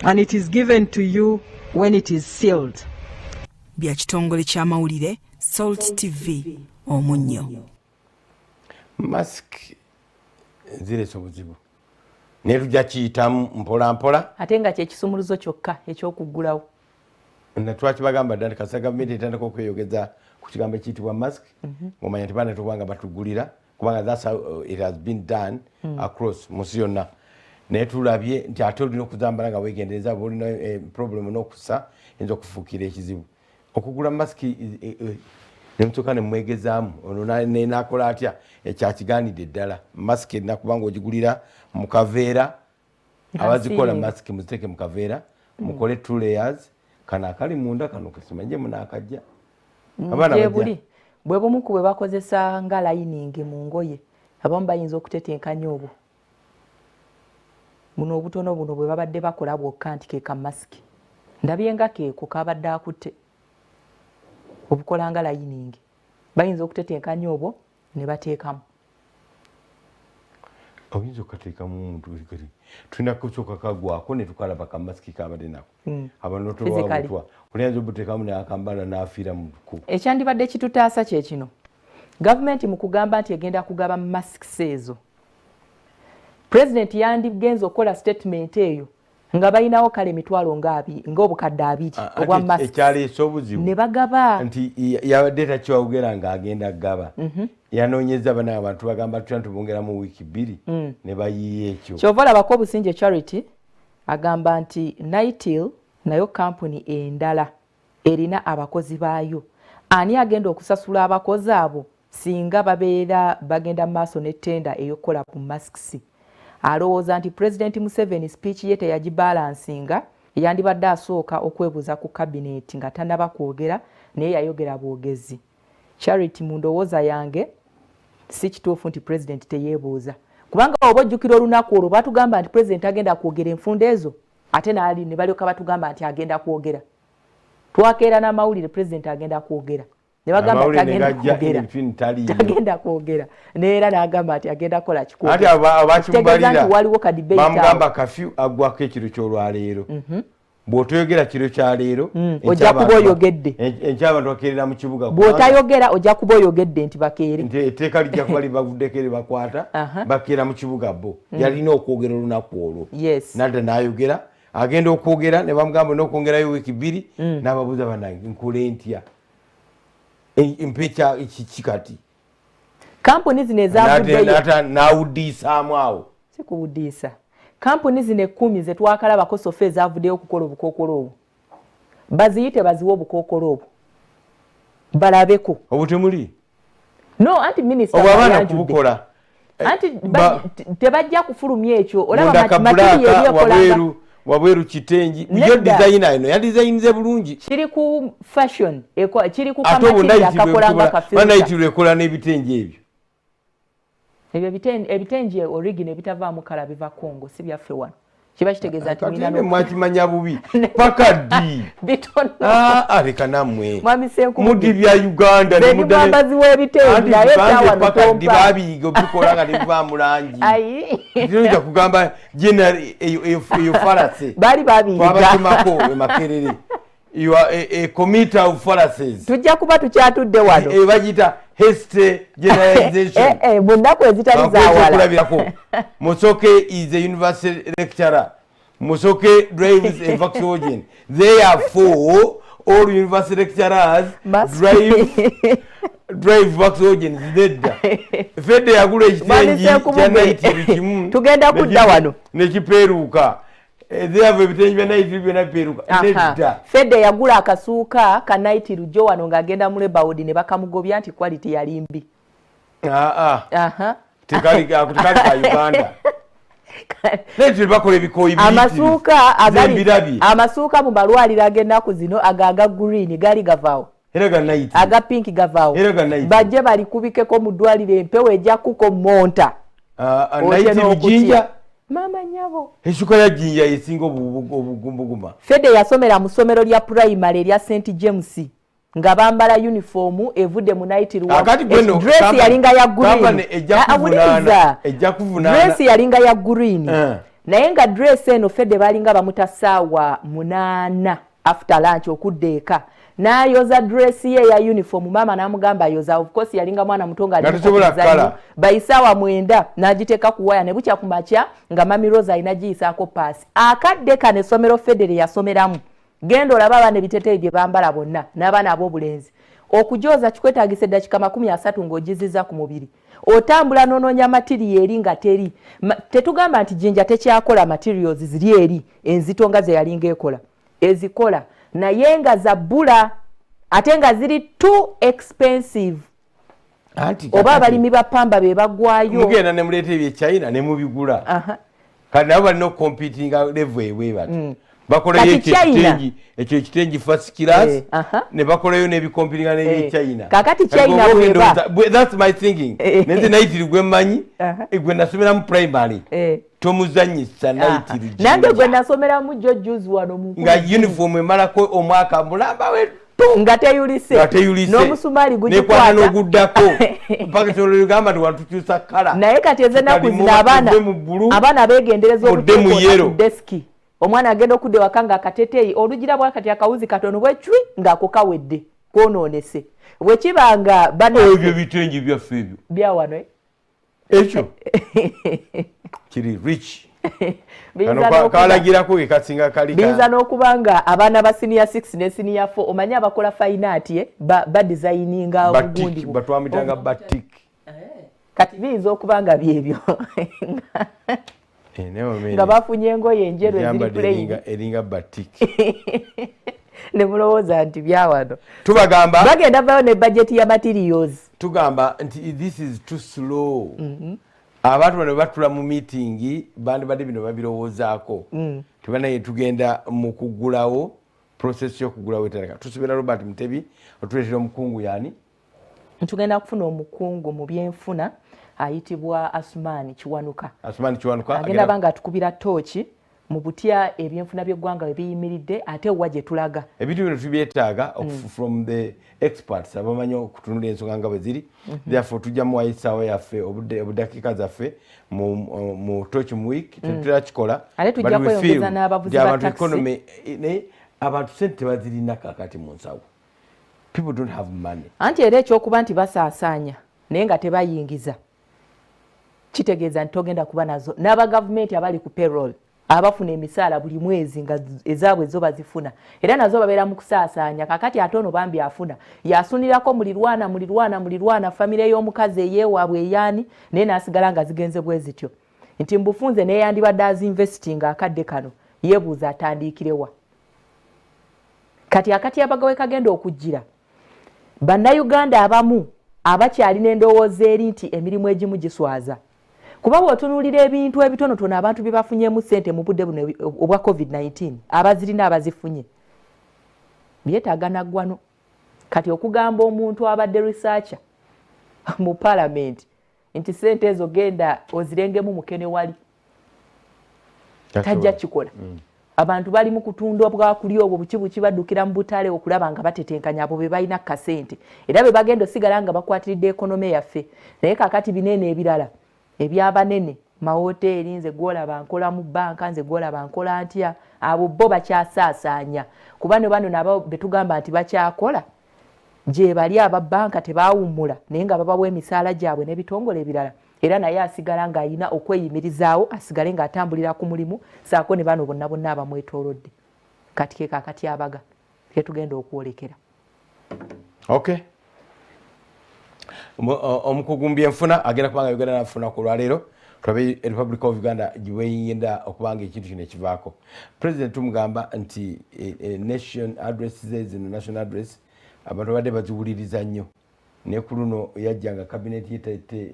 and it is given to you when it is sealed. bya kitongole ky'amawulire Salt TV Omunnyo. Mask zirese obuzibu naye tujja kiyitamu mpola mpola ate nga kyekisumuluzo kyokka eky'okuggulawo. Twakibagamba dda nti kasa gavumenti etandika okweyogeza ku kigambo ekiyitibwa mask ng'omanya nti baana tubanga batugulira kubanga that's how it has been done across munsi yonna. Naye tulabye nti ate olina okuzambala nga weegendereza bwe olina problem n'okussa eyinza okufuukira ekizibu. Okugula masiki nemutuuka ne mumwegezaamu ono n'akola atya ekyakigaanidde ddala. Masiki erina kuba nga ogigulira mu kaveera, abazikola masiki muziteeke mu kaveera mukole 2 layers, kano akali munda kano kasimanje munaakajja. Buli bwe bumu ku bwe bakozesa nga lining mu ngoye abamu bayinza okutetenkanya obwo. Buno obutono buno bwe babadde bakola bwokka nti ke kamasiki ndabye nga keeko kabadde akutte obukola nga lining bayinza okutetenkanya obwo ne bateekamu. Oyinza okukateekamu omuntu tulina kusooka kagwako ne tukalaba kamasiki kabadde nako abanotobawabutwa oliyinza obuteekamu nakambala n'afiira mu luku. Ekyandibadde kitutaasa kye kino gavumenti mu kugamba nti egenda kugaba masks ezo President yandigenza okukola statement eyo nga balinawo kale emitwalo ng'obukadde 2 obwa masks ekyaleese obuzibu ne bagaba nti yabadde takiwawugera ng'agenda gaba yanoonyeza bana abantu bagamba tutya tubongeramu wiiki 2 ne bayiiya ekyo. Kyova olabako Obusinge Charity agamba nti Nightil nayo kampuni endala erina abakozi baayo. Ani agenda okusasula abakozi abo singa babeera bagenda maaso n'ettenda ey'okukola ku masks? Alowooza nti President Museveni speech ye teyagibalansinga, yandibadde asooka okwebuuza ku cabinet nga tannaba kwogera naye yayogera bwogezi. Charity mu ndowooza yange si kituufu nti President teyeebuuza kubanga oba ojjukira olunaku olwo batugamba nti President agenda kwogera enfunda ezo ate naali ne balyoka batugamba nti agenda kwogera. Twakeera n'amawulire President agenda kwogera ne bagamba tagenda kwogera neera n'agamba nti agenda kola kikuwa. Ate abakimubalira waliwo ka debate bamugamba kafyu agwako ekiro ky'olwaleero. Bw'otoyogera kiro kya leero ojja kuba oyogedde eky'abantu bakeerera mu kibuga. Bw'otayogera ojja kuba oyogedde nti bakeere nti etteeka lijja kuba libavuddeko eri bakwata bakeera mu kibuga bo. Yalina okwogera olunaku olwo nadda n'ayogera agenda okwogera ne bamugamba n'okwongerayo wiiki 2 n'ababuuza bannange nkole ntya mpecha kikati. Kampuni zino ezavuddeyo n'awuddiisaamu awo. Si kuwuddiisa. Kampuni zino 10 ze twakalabako sofa ezavuddeyo okukola obukookolo obwo baziyite baziwe obukookolo obwo balabeko. Obutemuli no anti minister obw'abaana kubukola anti tebajja kufulumya ekyo olaba material wabweru kitengi yo designer eno ya designize bulungi kiri ku fashion kiri ku kamati akakola nga kafiri bana itirwe kola n'ebitengi ebyo ebitengi original bitavaamu kala biva Congo si byaffe wano kiba kitegeeza ati mwina no mwakimanya bubi paka di bitono aleka namwe mwami senku mudi bya Uganda ne mudane bambazi w'ebitengi naye tawa paka di babigo bikola nga biva mulangi ayi ndio kugamba general eyo farase bali babiga babakimako makerere you are a committee of forces tujja kuba tukyatudde wano bagita haste generalization bunako ezitali za wala Musoke is a university lecturer. Musoke drives a Volkswagen. Therefore, all university lecturers drive Volkswagen. Fede yagula ekitengi kya night kimu tugenda kudda wano nekiperuka. They ebitengi bya night byonna biperuka. Fede yagula akasuuka ka night rujo wano ng'agenda mu Lebaudi ne bakamugobya nti quality yali mbi. Tikali ka Uganda. Neti bakola ebikoyi bibiri. Amasuuka mu balwaliro ag'ennaku zino agaga green gali gavaawo. Era ga night. Aga pink gavaawo. Bajje bali kubikeko mu ddwaliro empewo ejja kuko monta. Night bijinja. Mama nyabo. Eshuka ya jinja esinga obugumbuguma. Fede yasomera mu ssomero lya primary lya St James. Nga bambala uniform evudde mu night ruwa dress yalinga ya green ejja kuvunana dress yalinga ya green naye nga dress eno Fede balinga bamuta saawa 8 after lunch okuddeeka n'ayoza dress ye ya uniform mama n'amugamba ayoza of course yalinga mwana mutonga ali bayisawa 9 n'agiteeka ku waya ne bukya ku makya nga mami Rose alina giyisaako paasi akadde kane essomero Federe yasomeramu genda olaba abaana ebiteeteeyi bye bambala bonna n'abaana ab'obulenzi okujoza kikwetaagisa eddakiika 30 ng'ogiziza ku mubiri otambula n'onoonya materiyeri nga teri tetugamba nti Jinja tekyakola materials ziri eri enzito nga ze yalinga ekola ezikola naye nga zabbula ate nga ziri too expensive oba abalimi ba pamba be bagwayo mugenda ne muleeta ebye China ne mubigula kati nabo balina okumpitinga level ewe bati bakolayo ekyo ekitengi first class ne bakolayo n'ebikompiringa n'ebye China kakati China that's my thinking neze nayitiri gwe mmanyi gwe nasomera mu primary tomuzanyisa nayitiri nange gwe nasomera mu juzi wano mu nga uniform emalako omwaka mulamba we nga teyulise n'omusumali gugikwata n'oguddako mpaka kyolero gamba nti wantukyusa kala naye kati eze naku zina abaana beegendereza okuteeka ku deski omwana agenda okudde waka nga akateteeyi olugira bwakati akawuzi katono bwecwi ng'ako kawedde kwonoonese bwe kiba nga ebyo bitengi byaffe ebyo byawano ekyo kiri rich kalagirako ekasinga biyinza n'okuba nga abaana ba senior 6 ne senior 4 omanyi abakola fine art badesigninga obugundi batwamitanga batik kati biyinza okuba nga byebyo nga bafunye engoye enjeru eziri plain eringa batik ne mulowooza nti byawano tubagamba bagenda vayo ne budget ya materials tugamba nti this is too slow abantu bano batula mu meeting bandi bade bino babirowoozaako tubanaye tugenda mu kugulawo process y'okugulawo etalaka tusubira Robert Mutebi otuleetera omukungu yani tugenda kufuna omukungu mu byenfuna ayitibwa Asmani Kiwanuka agenda banga atukubira tooki mu butya ebyenfuna by'eggwanga ebiyimiridde ate wa gye tulaga ebintu bino tubyetaaga from the experts abamanyi okutunula ensonga nga bwe ziri therefore tujja muwayisaawo yaffe obuddakiika zaffe mu tooki mu week tetutera kikola ate tujja kweyongeza n'abavuzi ba taxi abantu sente tebazirina kakati mu nsawo people don't have money anti era ekyokuba nti basaasaanya naye nga tebayingiza kitegeeza nti togenda kuba nazo n'aba gavumenti abali ku payroll abafuna emisaala buli mwezi nga ezaabwe zo bazifuna era nazo babeera mu kusaasaanya kakati ate ono bambi afuna yasunirako mulirwana famire y'omukazi eyeewaabwe eyaani naye n'asigala nga zigenze bwe zityo nti mbufunze naye yandibadde azinvesting akadde kano yeebuuza atandiikirewa kati akati abagawe kagenda okujjira bannayuganda abamu abakyalina endowooza eri nti emirimu egimu giswaza kuba bw'otunuulira ebintu ebitonotono abantu bye bafunyemu ssente mu budde buno obwa COVID-19 abazirina abazifunye byetaaga naggwano kati okugamba omuntu abadde researcher mu parliament nti ssente ezo genda ozirengemu mukene wali tajja kikola abantu bali mu kutunda obwakulya obwo bukibuki baddukira mu butale okulaba nga batetenkanya abo be balina kasente era be bagenda osigala nga bakwatiridde ekonomi yaffe naye kakati binene ebirala ebyabanene mawoteeri nze gwolaba nkola mu banka nze gwolaba nkola ntya abo bo bakyasaasaanya kuba ne bano nabo betugamba nti bakyakola gye bali aba banka tebaawummula naye nga babawa emisaala gyabwe n'ebitongole ebirala era naye asigala ng'ayina okweyimirizaawo asigale ng'atambulira ku mulimu saako ne bano bonna bonna abamwetoolodde kati ke kakati abaga ketugenda okwolekera okay omukugu mu byenfuna agenda kubanga Uganda nafuna ku lwaleero tulabe Republic of Uganda giweyinda okubanga ekintu kino ekivaako president tumugamba nti nation address zino national address abantu badde baziwuliriza nnyo naye ku luno yajja nga kabineti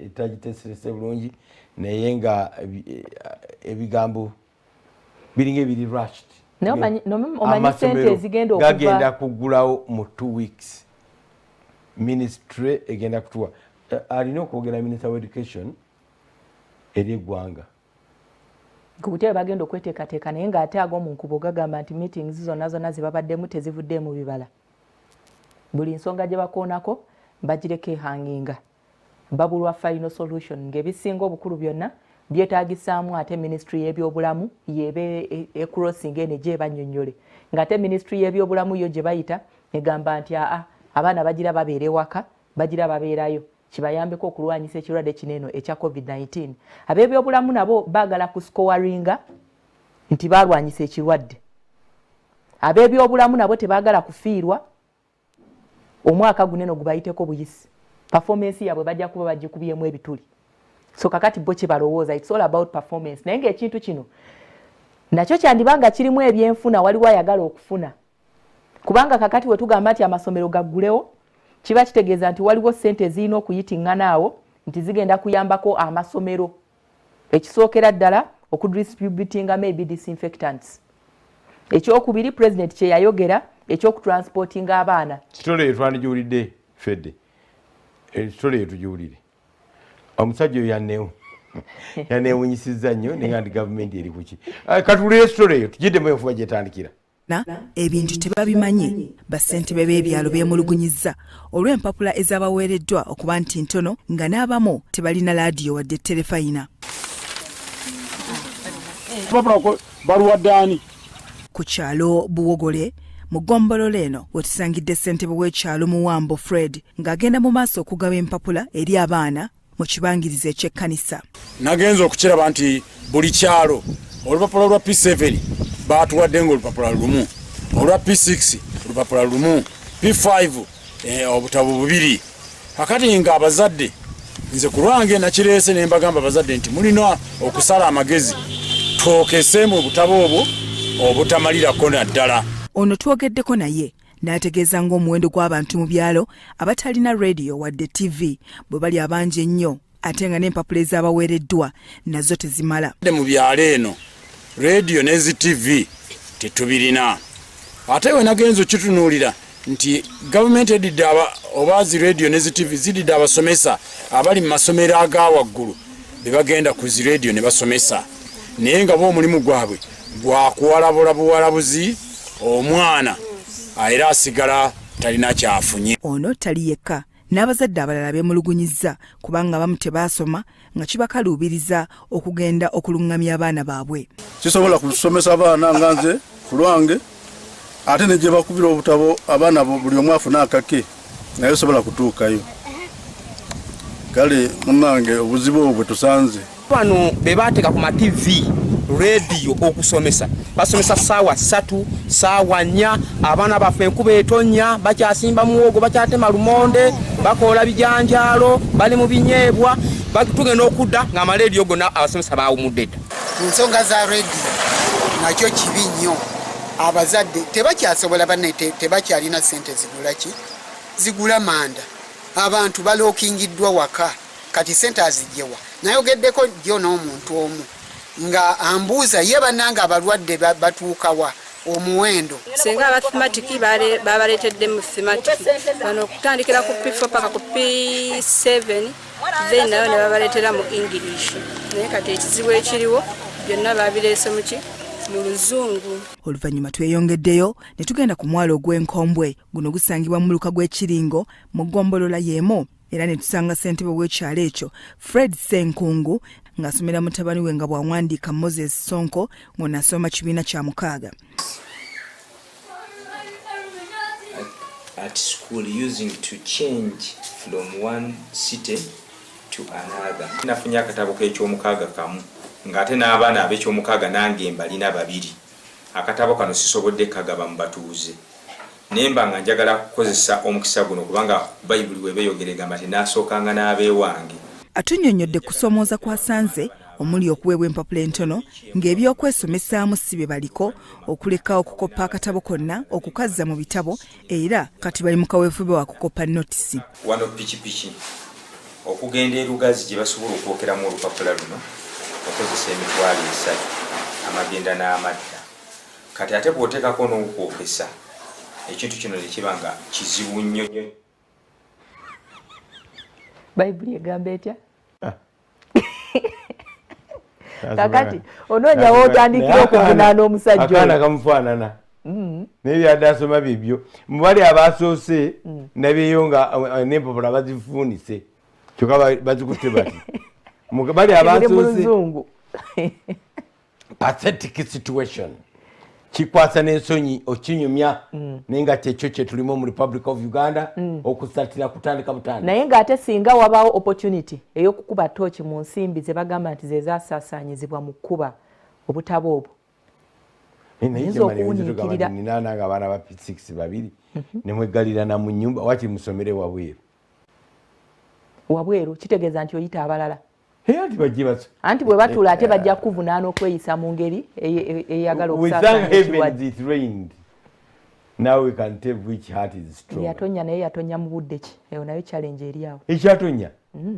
etagiteeserese bulungi naye nga ebigambo biringa ebiri rushed omanyi sente ezigenda okuva gagenda kugulawo mu 2 weeks ministry egenda kutuwa alina okwogera minister of education eri eggwanga ku butebe bagenda okweteekateeka naye ng'ate ag'omunkubo gagamba nti meetings zonna zonna zebabaddemu tezivuddeemu bibala buli nsonga gye bakoonako bagireko ehanginga babulwa final solution ng'ebisinga obukulu byonna byetaagisaamu ate ministry y'ebyobulamu yebe ecrossing ene gye bannyonnyole ng'ate ministry y'ebyobulamu yo gye bayita negamba nti abaana bagira babeere waka bagira babeerayo kibayambeko okulwanyisa ekirwadde kineno ekya COVID-19 ab'ebyobulamu nabo baagala kuscowaringa nti balwanyisa ekirwadde ab'ebyobulamu nabo tebaagala kufiirwa omwaka guneno gubayiteko buyisi performance yabwe bajja kuba bagikubyemu ebituli so kakati bo kye balowooza it's all about performance naye ng'ekintu kino nakyo kyandibanga kirimu ebyenfuna waliwo ayagala okufuna kubanga kakati we tugamba nti amasomero gaggulewo kiba kitegeeza nti waliwo ssente zirina okuyitingana nti zigenda kuyambako amasomero ekisookera ddala okudistributinga maybe disinfectants ekyokubiri president kye yayogera ekyokutransportinga abaana kitole etwandigiwulidde fedde ekitole etugiwulire omusajja oyo yanewunyisizza nnyo nenga ndi gavumenti eri kuki katuulire ekitole eyo tugiddemu enfuba gyetandikira ebintu tebabimanyi bassentebe b'ebyalo beemulugunyizza olw'empapula ez'abaweereddwa okuba nti ntono nga n'abamu tebalina laadiyo wadde terefayina ku kyalo Buwogole mu ggombolola eno wetusangidde ssentebe w'ekyalo Muwambo Fred ng'agenda mu maaso okugaba empapula eri abaana mu kibangirizi eky'ekkanisa. Nagenza okukiraba nti buli kyalo olupapula lwa P7 baatuwadde ng'olupapula lumu, olwa P6 olupapula lumu, P5 obutabo bubiri. Kakati nga abazadde nze ku lwange nakireese ne mbagamba abazadde nti mulina okusala amagezi twokesemu obutabo obwo obutamalirako naddala. Ono twogeddeko naye n'ategeeza ng'omuwendo gw'abantu mu byalo abatalina radio wadde TV bwe bali abangi ennyo ate nga n'empapula ez'abaweereddwa nazo tezimala. Mu byalo eno radio n'ezi TV tetubirina. Ate we nagenza okitunuulira nti gavumenti edidde obazi radio n'ezi TV zididde abasomesa abali mu masomero aga waggulu be bagenda ku zi radio ne basomesa naye nga bo omulimu gwabwe gwakuwalabula buwalabuzi omwana era asigala talina kyafunye. Ono tali yekka n'abazadde abalala beemulugunyizza kubanga abamu tebaasoma nga kibakaluubiriza okugenda okulungamya abaana baabwe. Kisobola kusomesa abaana nga nze ku lwange ate ne gye bakubira obutabo abaana buli omu afuna akake naye sobola kutuukayo. Kale munnange obuzibu obwo bwe tusanze wano be baateeka ku ma-TV radio okusomesa basomesa ssaawa 3 ssaawa 4 abaana baffe enkuba etonnya bakyasimba muwogo bakyatema lumonde bakola bijanjaalo bali mu binyeebwa tugenda okudda ng'amaleediyo gonna abasomesa baawumudde dda. Ensonga za radio nakyo kibi nnyo. Abazadde tebakyasobola banne tebakyalina ssente zigula manda. Abantu balookingiddwa waka kati ssente azigyewa. Nayogeddeko jjo n'omuntu omu nga ambuuza ye bannanga abalwadde batuukawa omuwendo. Singa abathematiki babaleetedde mu thematiki bano okutandikira ku P4 paka ku P7 then nayo ne babaleetera mu English. Naye kati ekizibu ekiriwo byonna babireese mu Luzungu. Oluvannyuma tweyongeddeyo ne tugenda ku mwalo ogw'Enkombwe guno gusangibwa mu luka gw'Ekiringo mu ggombolola y'emu era ne tusanga ssentebe w'ekyalo ekyo Fred Senkungu ng'asomera mutabani we nga bw'awandiika Moses Sonko ng'onasoma kibiina kya 6. At school using to change from one city to another. Nafunye akatabo k'ekyomukaaga kamu ng'ate n'abaana ab'ekyomukaaga nange mbalina babiri. Akatabo kano sisobodde kagaba mu batuuze. Nemba nga njagala kukozesa omukisa guno kubanga Bayibuli webeeyogera egamba nti naasookanga n'abeewange. Atunnyonnyodde kusomooza kwasanze omuli okuweebwa empapula entono ng'ebyokwesomesaamu si bye baliko okuleka okukoppa akatabo konna okukazza mu bitabo era kati bali mu kaweefube wa kukoppa notisi. Wano pikipiki okugenda erugazi gye basobola okwokeramu olupapula luno okozesa emitwalo 3 amagenda n'amadda. Kati ate bw'oteekako n'okwokesa ekintu kino nekiba nga kizibu nnyo. Bayibuli egamba etya? Kakati onoonya w'otandikira okuvunaana omusajja oyo. Akaana kamufaanana. Naye byadde asoma bibyo. Mu bali abasoose nabeeyo nga n'empapula bazifunise. Kyokka bazikutte bati. Mu bali abasoose. Pathetic situation. kikwasa n'ensonyi okinyumya naye nga kyekyo kye tulimu mu Republic of Uganda okusatira kutandika butandika naye ng'ate singa wabaawo opportunity ey'okukuba tooki mu nsimbi ze bagamba nti ze zaasaasanyizibwa mu kkuba obutabo obwo ninaananga abaana ba P6 babiri ne mwegalirana mu nnyumba wakiri musomere wabweru kitegeeza nti oyita abalala anti bwe batuula ate bajja kuvunaana okweyisa mu ngeri eyagala okusaasanya yatonya naye yatonya mu budde ki eyo nayo challenge eri awo ekyatonya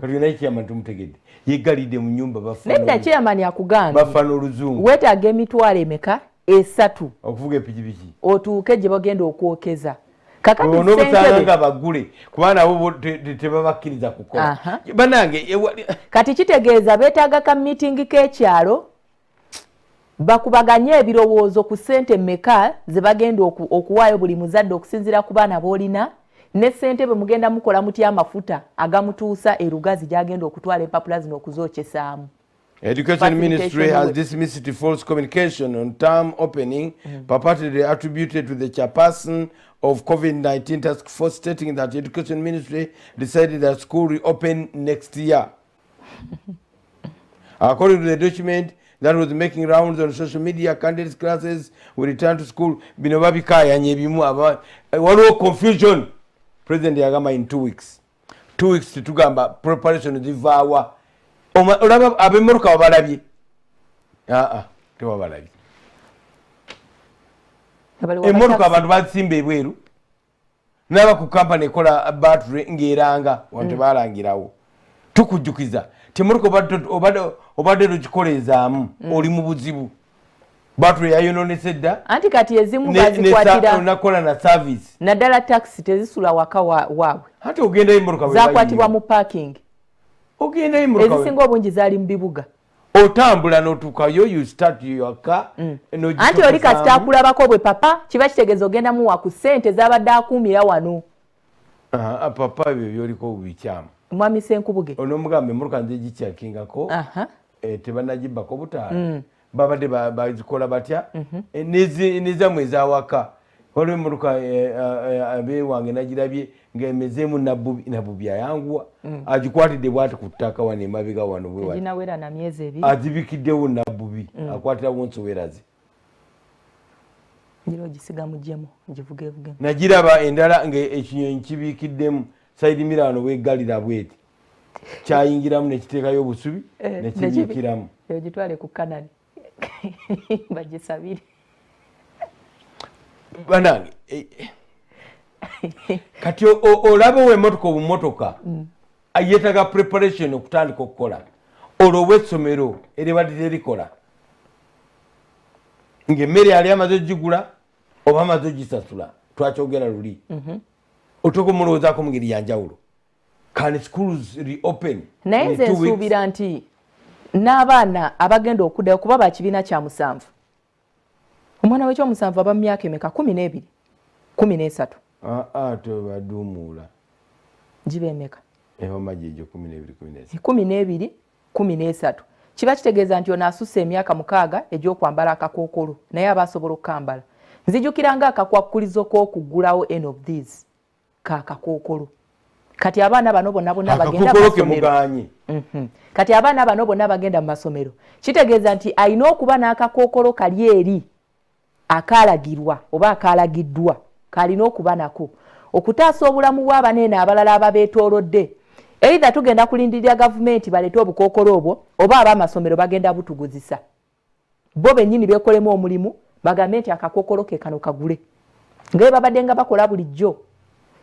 kati naye kyamani tumutegedde yegalidde mu nyumba nedda kyamani akugamba bafana oluzungu weetaaga emitwalo emeka 3 okuvuga epikipiki otuuke gye bagenda okwokeza kakati bagule kubanga abo tebabakkiriza kukola banange kati kitegeeza beetaaga ka meeting k'ekyalo bakubaganye ebirowoozo ku ssente mmeka ze bagenda okuwaayo buli muzadde okusinziira ku baana b'olina ne ssente bwe mugenda mukola mutya amafuta agamutuusa erugazi gy'agenda okutwala empapula zino okuzookesaamu. Education Ministry has dismissed false communication on term opening purportedly attributed to the chairperson of COVID-19 task force, stating that the Education Ministry decided that school reopen next year. According to the document that was making rounds on social media, candidates classes will return to school. Waliwo confusion. President yagamba in 2 weeks. 2 weeks titugamba preparation zivaawa. Olaba abemmotoka wabalabye? Tewabalabye. Emmotoka abantu bazisimba ebweru. N'aba ku kampani ekola battery ng'eranga wante balangirawo. Tukujjukiza. Temmotoka obadde lugikoleezaamu oli mu buzibu. Battery yayononese dda. Anti kati ezimu bazikwatira. Nakola na service. Naddala taxi tezisula waka waabwe. Ate ogenda emmotoka zakwatibwa mu parking. Ogenda emmotoka ezisinga obungi zaali mu bibuga. Otambula n'otuukayo you start your car. Anti oli kasita akulabako bwe papa kiba kitegeeza ogenda muwa ku ssente z'abadde akuumira wano. Papa ebyo byoliko bubikyamu. Mwami Senkubuge. Onomugambe emmotoka nze gikyakingako tebanagibbako butaala. Babadde bazikola batya nezamwe ezawaka waliwo emmotoka abeewange nagirabye ng'emezeemu nabbubi ayanguwa agikwatidde bwati ku ttaka wano emabega wano bweginawera na myezi 2 azibikiddewo nabbubi akwatirawo nsoweraze ngiro gisiga mujjemu givugevuge nagiraba endala ng'ekinyonyi kibiikiddemu sayidi mirano wegalira bweti kyayingiramu nekiteekayo obusubi nekibiikiramu eyo gitwale ku kanani bagisabire banange kati olaba w'emmotoka obumotoka yeetaga preparation okutandika okukola olwo essomero eribadde terikola ng'emmere yali amaze ogigula oba amaze ogisasula twakyogera luli otoko mulowoozaako mu ngeri yanjawulo can schools reopen naye nze nsuubira nti n'abaana abagenda okuddayo kuba ba kibiina kya 7 omwana w'ekyomusanvu aba mu myaka emeka 12 13 tobaduumuula giba emeka ebamaji egyo 12 13 kiba kitegeeza nti ono asusse emyaka 6 egy'okwambala akakookolo naye aba asobola okukambala nzijukira nga akakwakkulizo k'okuggulawo end of these kaakakookolo kati abaana bano bonna bagenda mu masomero kati abaana bano bonna bagenda mu masomero kitegeeza nti alina okuba n'akakookolo kali eri akaalagirwa oba akaalagiddwa kalina okuba nako okutaasa obulamu bw'abaneene abalala ababeetoolodde either tugenda kulindirira gavumenti baleete obukookolo obwo oba ab'amasomero bagenda butuguzisa bo bennyini beekolemu omulimu bagambe nti akakookolo ke kano kagule ngaye babadde nga bakola bulijjo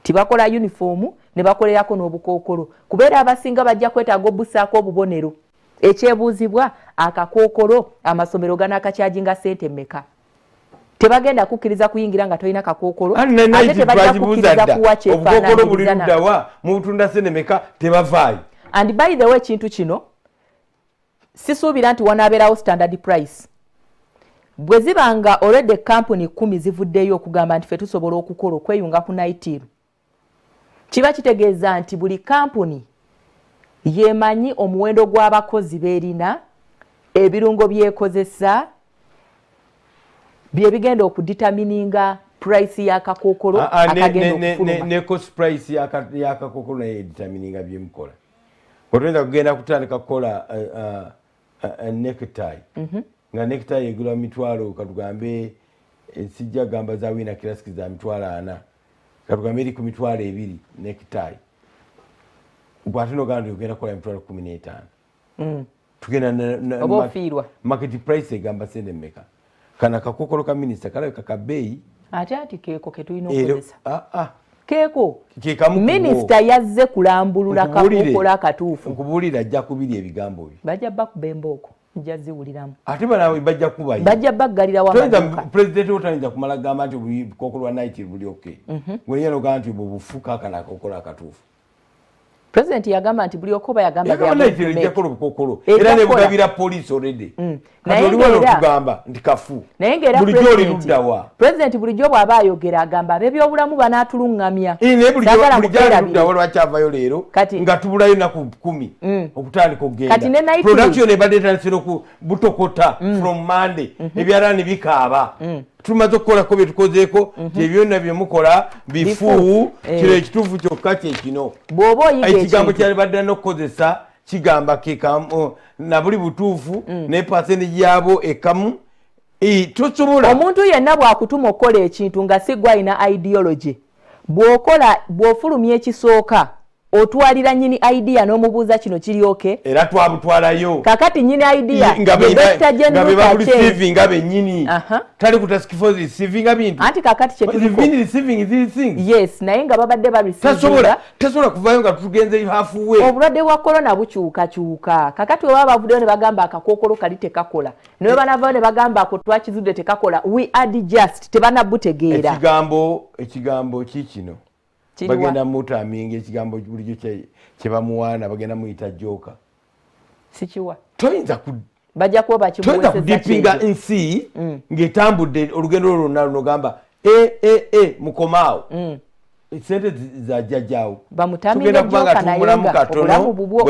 tibakola yunifoomu ne bakolerako n'obukookolo kubeera abasinga bajja kwetaaga obussaako obubonero ekyebuuzibwa akakookolo amasomero ganaakakyaginga ssente mmeka tebagenda kukkiriza kuyingira nga tolina kakookolo ate tebajja kukkiriza kuwa kyefaananyirizana mu butunda ssente mmeka tebavaayo. And by the way ekintu kino sisuubira nti wanaabeerawo standard price bwe ziba nga already kampuni 10 zivuddeyo okugamba nti ffe tusobola okukola okweyunga ku naitiru kiba kitegeeza nti buli kampuni yemanyi omuwendo gw'abakozi beerina ebirungo byekozesa bye bigenda okuditamininga price ya kakokolo akagenda okufuluma ne cost price ya kakokolo naye determininga byemukola otenda kugenda kutandika kukola necktie nga necktie egula mitwalo katugambe sijja gamba za wina classic za mitwalo 4 katugambe eri ku mitwalo 2 necktie bwatino gandi ogenda kukola mitwalo 15 tugenda obofirwa market price egamba sende meka kana kakokolo ka minister kala kakabei ati keeko ketulina okozesa keeko minister yazze kulambulula kakokolo akatuufu nkubulira ajja kubiri ebigambo bye bajja bakuba embooko nja ziwuliramu ate banawe bajja kubayo bajja baggalira wamaduka president otayinza kumala gamba nti kokolo wa night buli okay gwenyeno gamba nti bufuka kana kokolo akatuufu president yagamba nti buli okoba yagamba kokolo era ne bugabira police already naye tugamba ndi kafu president bulijjo bw'aba ayogera agamba ab'ebyobulamu banaatulungamya bulijjo lwakyavayo leero nga tubulayo naku 10 okutandika okugenda production ebadde etandise butokota from Monday ebyala ne bikaaba tumaze okukolako bye tukozeeko tebyonna bye mukola bifu kiro ekituufu kyokka kyekino ekigambo kyali badde n'okukozesa kigamba kekamu na buli butuufu ne pasenti gyabo ekamu tosobola omuntu yenna bw'akutuma okukola ekintu nga si gwe alina ideology bw'ofulumya ekisooka otwalira nyini idea n'omubuuza kino kiryoke era twabutwalayo kakati nyini idea nga bennyini tali ku task force receiving bintu anti kakati kyetuliko yes naye nga babadde tasobola kuvayo nga tugenze halfway obulwadde bwa corona bukyukakyuka kakati we baba bavuddeyo ne bagamba akakookolo kali tekakola naye banavayo ne bagamba ako twakizudde tekakola we adjust tebanabutegeera ekigambo kikino bagenda mutaminga ekigambo bulijjo kyebamuwaana bagenda muyita joka sikiwa toyinza bajja kuba bakimuweseza kudipinga nsi ng'etambudde olugendo lwonna lunogamba mukomaawo sente za jjajjaawo bamutaminga joka naye nga obulamu bubwo